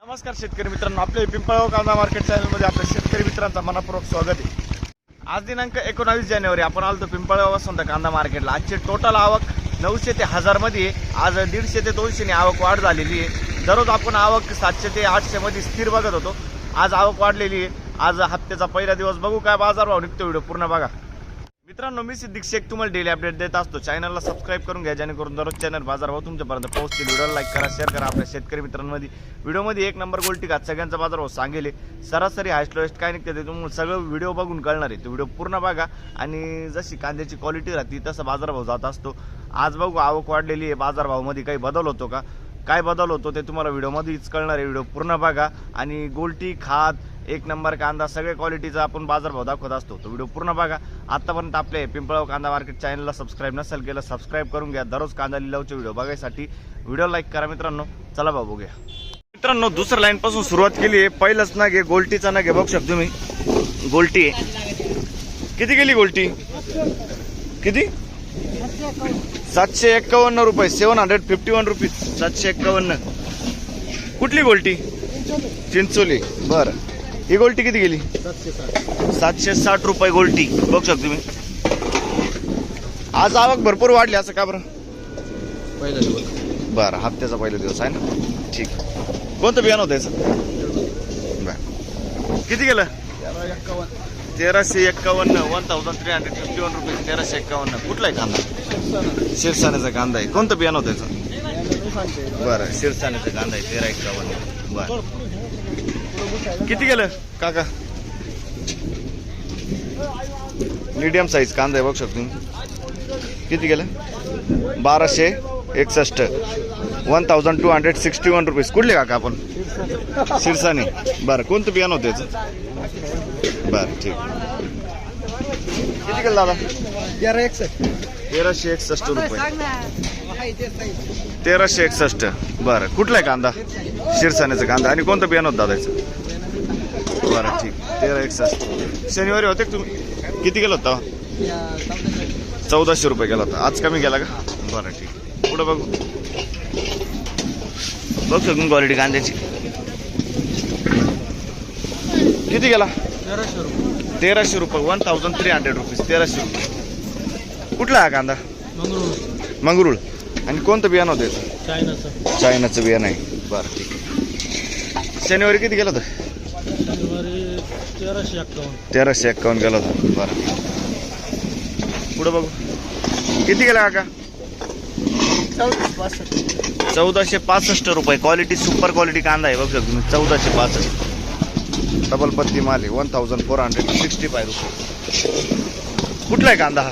नमस्कार शेतकरी मित्रांनो, आपल्या पिंपळगाव कांदा मार्केट चॅनलमध्ये आपल्या शेतकरी मित्रांचा मनपूर्वक स्वागत आहे। आज दिनांक 19 जानेवारी आपण आलो पिंपळगाव वसंत कांदा मार्केटला। आजची टोटल आवक 900 ते 1000 मध्ये आहे। आज 150 ते 200 ने आवक वाढ झालेली आहे। दररोज आपण आवक 700 ते 800 मध्ये स्थिर बघत होतो। आज आवक वाढलेली आहे। आज हप्त्याचा पहिला दिवस, बघू काय बाजारभाव निघतो, व्हिडिओ पूर्ण बघा। मित्रांनो, मी सिद्दीक शेख तुम्हाला डेली अपडेट देत असतो। चॅनलला सबस्क्राईब करून घ्या, जेणेकरून दररोज चॅनल बाजारभाव तुमच्यापर्यंत पोहोचतील। व्हिडिओला लाईक करा, शेअर करा। आपल्या शेतकरी मित्रांमध्ये व्हिडिओमध्ये 1 नंबर गोल्टी घात सगळ्यांचा बाजारभाव सांगेल। सरासरी हायस्ट लोएस्ट काय निघते ते तुम्हाला सगळं व्हिडिओ बघून कळणार आहे। तो व्हिडिओ पूर्ण बघा आणि जशी कांद्याची क्वालिटी राहते तसा बाजारभाव जात असतो। आज बघू आवक वाढलेली आहे, बाजारभावामध्ये काही बदल होतो का, काय बदल होतो ते तुम्हाला व्हिडिओमध्येच कळणार आहे। व्हिडिओ पूर्ण बघा आणि गोल्टी खात 1 नंबर कांदा सगळ्या क्वालिटीचा आपण बाजारभाव दाखवत असतो। तो व्हिडिओ पूर्ण बघा। आतापर्यंत आपले पिंपळगाव कांदा मार्केट चॅनलला सबस्क्राईब नसेल केलं, सबस्क्राईब करून घ्या। दररोज कांदा लिलावचे व्हिडिओ बघायसाठी व्हिडिओ लाईक करा मित्रांनो। चला भाऊ बघूया। मित्रांनो, दुसऱ्या लाईन पासून सुरुवात केली आहे। पहिलंच ना घे गोल्टीचा ना घे, बघू शकतो तुम्ही गोल्टी आहे। किती गेली गोल्टी? किती? 751 रुपये, 751 रुपीज, 751। कुठली गोल्टी? चिंचोली। बरं, ही गोल्टी किती गेली? 760 रुपये गोल्टी, बघू शकतो तुम्ही। आज आवक भरपूर वाढली, असं का बरं? पहिला दिवस। बरं, हप्त्याचा पहिला दिवस आहे ना, ठीक। कोणतं बियाणं होतं याचं? बरं, किती गेलं? 1351, 1351 रुपये, 1351। कुठला आहे कांदा? शिरसाण्याचा कांदा आहे। कोणतं बियाणं होतं याचं? बरं, शिरसाण्याचा कांदा आहे, 1351। बरं, किती गेलं काका? मीडियम साईज कांदा आहे, बघू शकतो तुम्ही। किती गेलं? 1261, 1261 रुपीज। कुठले काका आपण? शिरसाने। बरं, कोणतं बियाणं होतं याचं? बरं, ठीक। किती गेलं दादा? 1361 रुपये, 1361। बरं, कुठला आहे कांदा? शिरसाण्याचा कांदा। आणि कोणतं बियाणं होतं दादाचं? बरं, ठीक, 1361। शनिवारी होते तुम्ही? किती गेला होता? 1400 रुपये गेला होता। आज कमी गेला का? बरं, ठीक। पुढं बघू, बघ शकून क्वालिटी कांद्याची। किती गेला? 1300 रुपये, 1300 रुपीज, 1300 रुपये। कुठला हा कांदा? मंगरुळ। आणि कोणतं बियाणं होतं याचं? चायनाचं बियाणं आहे। बरं, ठीक। शनिवारी किती गेला होतं? 1351 गेला होता। बरं, पुढं बघू, किती गेला काका? 1465 रुपये। क्वालिटी सुपर क्वालिटी कांदा आहे, बघू शकतो तुम्ही। 1465 डबल पत्ती माल आहे, 1465 रुपये। कुठला आहे कांदा हा?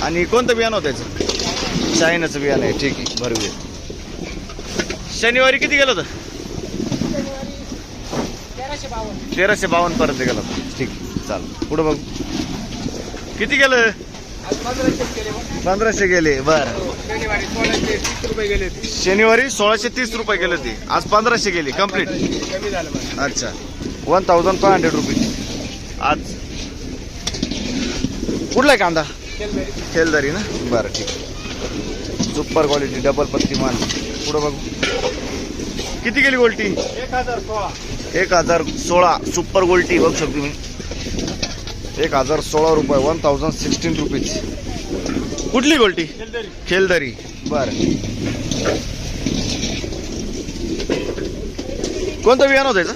आणि कोणतं बियाणं होतं याचं? चायनाचं बियाणं आहे, ठीक आहे, भरवी। शनिवारी किती गेलं होतं? 1352 पर्यंत गेला होता, ठीक, चालेल। पुढं बघू, किती गेलं? 1500 गेले। बरं, शनिवारी 1630 रुपये गेले ते, आज 1500 गेले कम्प्लीट। अच्छा, 1500 रुपये आज। कुठला आहे कांदा? खेलदारी ना। बरं, ठीक, सुपर क्वालिटी डबल पत्ती माल। पुढं बघू, किती गेली गोल्टी? 1016 सुपर गोल्टी, बघू शकतो तुम्ही। 1016 रुपये, 1016 रुपीज। कुठली गोल्टी? खेलदारी। बरं, कोणतं बियाणं होतं याचं?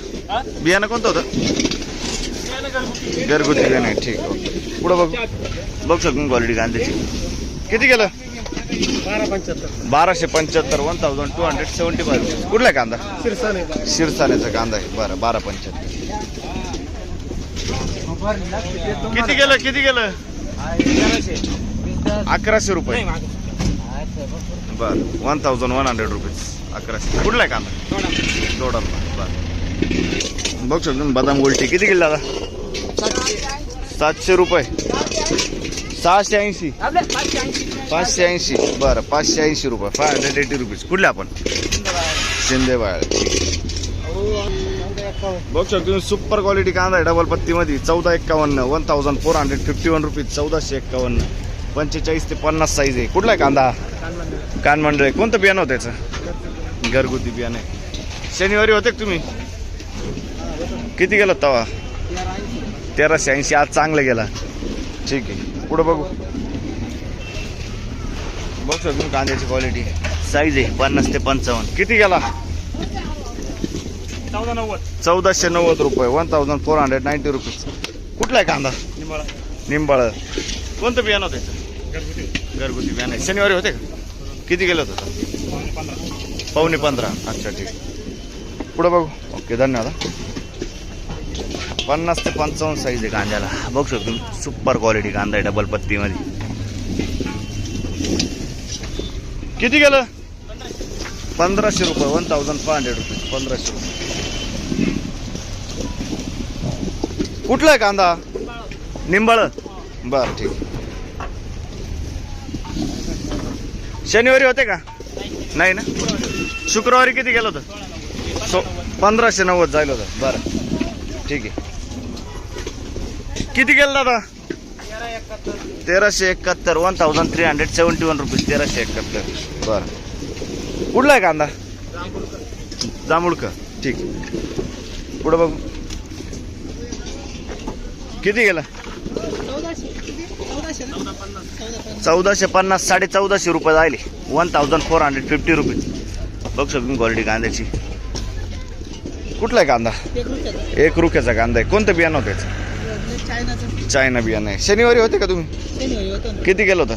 बियाणं कोणतं होतं? घरगुती बियाणं आहे, ठीक, ओके। पुढं बघू, बघू शकतो क्वालिटी कांद्याची। किती गेलं? 1275, 1275 रुपीज। कुठला आहे कांदा? शिरसाण्याचा कांदा आहे। बरं, 1275। किती गेलं? किती गेलं? 1100 रुपये। बरं, 1100 रुपीज, 1100। कुठला आहे कांदा? दोडा। बरं, बघू शकतो बदाम गोल्टी। किती गेली दादा? 700 रुपये, 680, 580। बरं, 580 रुपये, 580 रुपीज। कुठले आपण? शिंदेवाळ, ठीक। बघू शकतो सुपर क्वालिटी कांदा आहे, डबल पत्ती मध्ये। 1451, 1451 रुपीज, 1451। 45 ते 50 साईज आहे। कुठला आहे कांदा? कानमंडळ आहे। कोणतं बियाणं होतं त्याचं? घरगुती बियाणं आहे। शनिवारी होते का तुम्ही? किती गेला तवा? 1380. आज चांगला गेला. ठीक आहे, पुढं बघू. बघ तुम्ही कांद्याची क्वालिटी, साईज आहे 50 ते 55. किती गेला? 1490 रुपये. 1490 रुपीज. कुठला आहे कांदा? निंबाळ. कोणतं बियाणं होतं? घरगुती बियाणं आहे. शनिवारी होते का? किती गेलं होतं? 15.5. अच्छा ठीक. पुढं बघू. ओके, धन्यवाद. 50 ते 55 साईज आहे कांद्याला. बघू शकतो तुम्ही, सुपर क्वालिटी कांदा आहे डबल पत्तीमध्ये. किती गेलं? 1500 रुपये. 1500 रुपीज. 1500 रुपये. कुठला आहे कांदा? निंबाळ. बरं ठीक. शनिवारी होते का? नाही ना. शुक्रवारी किती गेलं होतं? 1590 जायला होतं. बरं ठीक आहे. किती गेलं दादा? 1371. 1371 रुपीज. 1371. बरं. कुठला आहे कांदा? जांभूळका. ठीक. पुढं बघू. किती गेला? 1450. 1450 रुपये जायले. 1450 रुपीज. बघ तुम्ही क्वालिटी कांद्याची. कुठला आहे कांदा? एक रुपयाचा कांदा आहे. कोणतं बियाणं होतं याचं? चायना बियाणं आहे. शनिवारी होते का तुम्ही? किती गेलं होतं?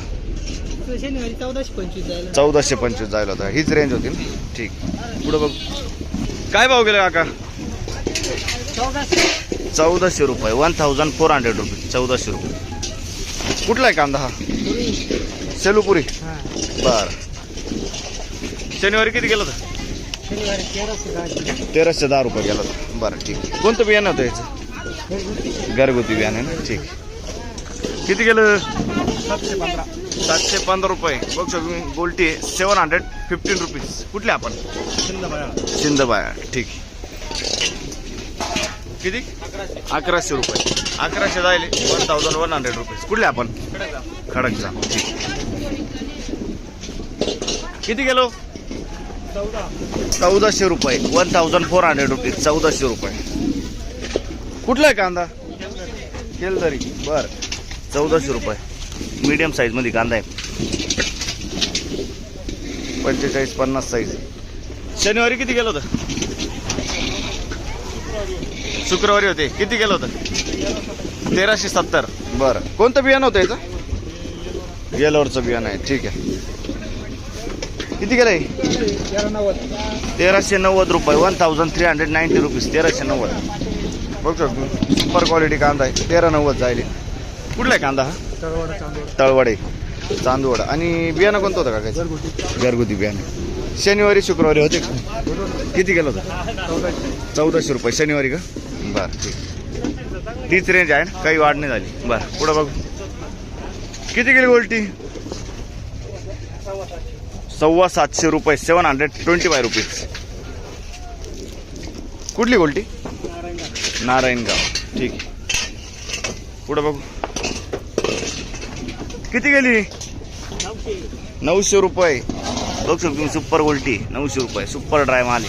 1425 जायला होता. हीच रेंज होती ना. ठीक. पुढं बघ. काय भाव गेला काका? 1400 रुपये. 1400 रुपये. 1400 रुपये. कुठला आहे कांदा हा? सेलूपुरी. बर. शनिवारी किती गेलं होतं? 1310 रुपये गेलं होतं. बरं ठीक. कोणतं बियाणं होतं याचं? घरगुती बियाणं ना. ठीक. किती गेलं? 715 रुपये. बघ तुम्ही गोल्टी 715 रुपीज. कुठले आपण? सिंधबाया. ठीक. किती? 1100 रुपये. 1100 जायले. 1100 रुपीज. कुठले आपण? खडकचा. ठीक. किती गेलो? 1400 रुपये. 1400 रुपीज. 1400 रुपये. कुठला आहे कांदा? केलदरी. बर. 1400 रुपये. मीडियम साईज मध्ये कांदा आहे. 45-50 साईज. शनिवारी किती गेलं होतं? शुक्रवारी होते. किती गेलं होतं? 1370. बरं. कोणतं बियाणं होतं याचं? येलोरचं बियाणं आहे. ठीक आहे. किती गेलंय? 1390 रुपये. 1390 रुपीज. 1390. बघू शकतो सुपर क्वालिटी कांदा आहे. 1390 जायले. कुठला आहे कांदा हा? तळवडे. चांदवड. आणि बियाणं कोणतं होतं का काय? घरगुती बियाणं. शनिवारी शुक्रवारी होते का? किती गेलं होतं? 1400 रुपये. शनिवारी का? बरं ठीक. तीच रेंज आहे ना, काही वाढ नाही झाली. बरं. पुढं बघू. किती गेली गोल्टी? 725 रुपये. 725 रुपीज. कुठली गोल्टी? नारायणगाव. ठीक. पुढं बघू. किती गेली? 900 रुपये. बघू शकतो तुम्ही सुपर गोल्टी. 900 रुपये. सुपर ड्राय माल.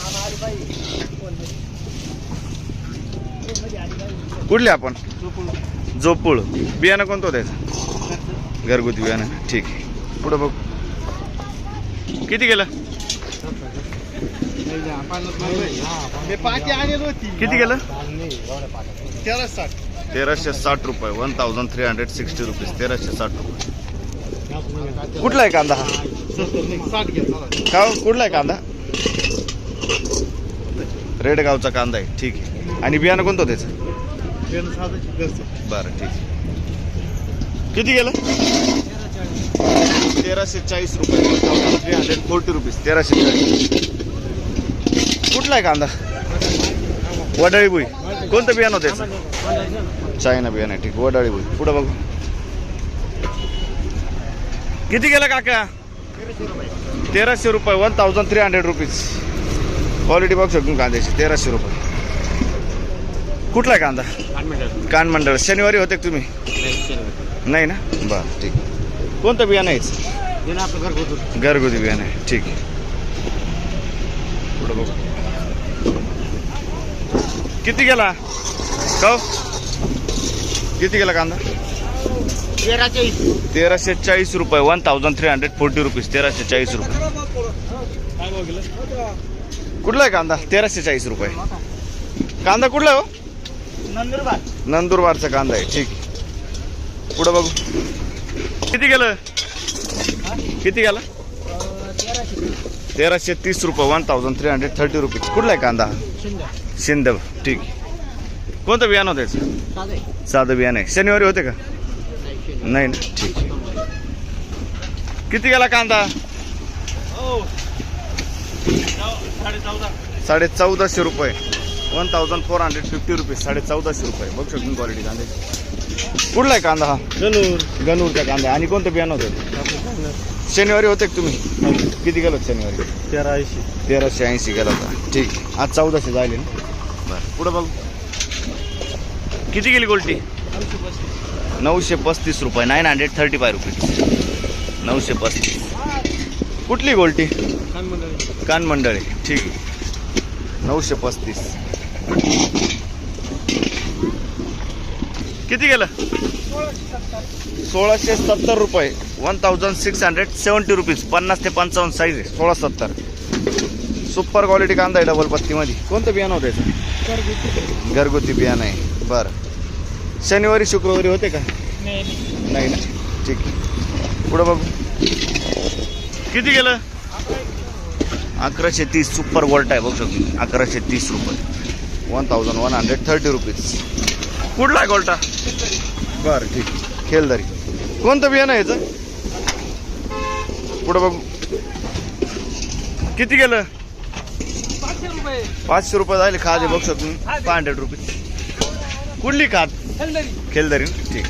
कुठले आपण? जोपूळ. बियाणं कोणतं होतं त्याचं? घरगुती बियाणं. ठीक आहे. पुढं बघू. किती गेलं? किती गेलं? 1360 रुपये. 1360 रुपीज. 1360 रुपये. कुठला आहे कांदा हा? का कुठला आहे कांदा? रेडगावचा कांदा आहे. ठीक आहे. आणि बियाणं कोणतं त्याचं? बरं ठीक. किती गेलं? 1340 रुपये. 1340 रुपीज. 1340. कुठला आहे कांदा? वडाळी भुई. कोणतं बियाणं होतं त्याचं? चायना बियाणं आहे. ठीक. वडाळी भुई. पुढं बघू. किती गेलं काका? 1300 रुपये. 1300 रुपीज. क्वालिटी बघू शकतो कांद्याची. 1300 रुपये. कुठला आहे कांदा? कानमंडळ. शनिवारी होते तुम्ही? नाही ना. बरं ठीक. कोणतं बियाणं आहे? घरगुती बियाणं आहे. ठीक आहे. पुढं बघू. किती गेला कव किती गेला कांदा 1340 रुपये 1340 रुपीज 1340 रुपये कुठला आहे कांदा 1340 रुपये कांदा कुठला आहे हो नंदुरबारचा कांदा आहे ठीक पुढं बघू किती गेलं किती गेला 1330 रुपये 1330 रुपीज कुठला आहे कांदा शिंदे ठीक कोणतं बियाणं होतं याचं साधं बियाणं आहे शनिवारी होते का नाही ना ठीक किती गेला कांदा 1450 रुपये 1450 रुपीज 1450 रुपये बघ शकतो क्वालिटी कांद्याची कुठला आहे कांदा हा गणूरचा कांदा आणि कोणतं बियाणं होतं शनिवारी होते का तुम्ही किती गेलो शनिवारी 1380 गेला होता ठीक आज 1400 जायले ना बरं पुढं बघू किती गेली गोल्टी 935 रुपये 935 रुपीज 935 कुठली गोल्टी कान मंडळी ठीक आहे 935 किती गेलं 1670 रुपये 1670 रुपीज 50 ते 55 साईज आहे 1670 सुपर क्वालिटी कांदा आहे डबल पत्तीमध्ये कोणतं बियाणं होतं याचं घरगुती बियाणं आहे बरं शनिवारी शुक्रवारी होते का नाही ना ठीक पुढं बघू किती गेलं 1130 सुपर वोल्ट आहे बघू शकतो 1130 रुपये 1130 रुपीज कुठला आहे गोल्टा बरं ठीक खेलदारी कोणतं बियाणं आहे याचं पुढं बघू किती गेलं 500 रुपये झाले खाद आहे बघू शकतो 500 रुपीज कुठली खाद खेलदारी ठीक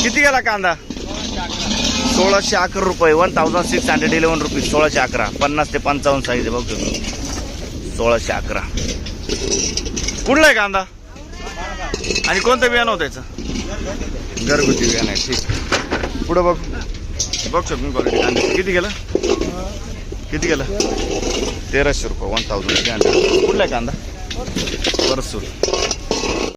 किती गेला कांदा 1611 रुपये 1611 रुपीज 1611 50 ते 55 साईज आहे बघ तुम्ही 1611 कुठला आहे कांदा आणि कोणतं बियाणं होतं याचं घरगुती बियाणं आहे ठीक पुढं बघ बघ शकतो क्वालिटी कांदा किती गेलं 1300 रुपये 1300 कुठला आहे कांदा परसूर